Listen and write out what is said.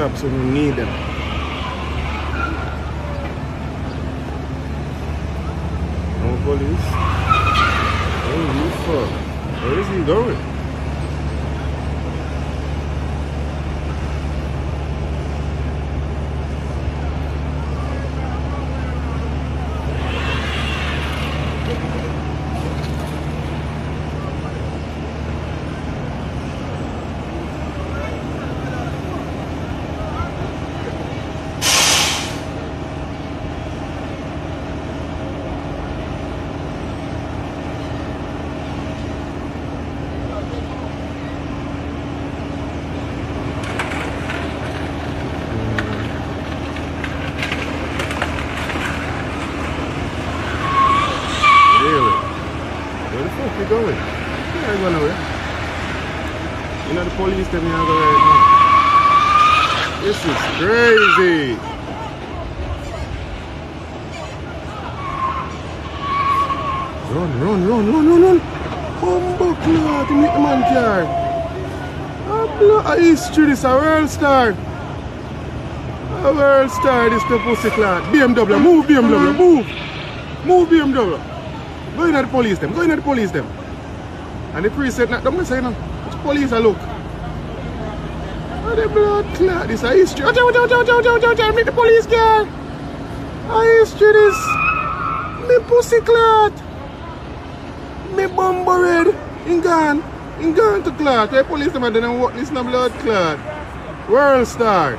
cops when you need them. No police. Holy fuck. Where is he going? Where you going? Yeah, I'm going away. You know the police tell me I go right now. This is crazy. Run. Bumbo cloth, you meet the man car. A history, this a world star. A world star, this the pussy cloth. BMW, move BMW, move. Move BMW. Go in at the police them. And the precinct not them say no. It's police a look. Oh, the blood clot. This a history. Watch out, meet the police car. A history this. Me pussy clot. Me bumbo red. In gone to clot. The police them don't walk this no blood clot. World star.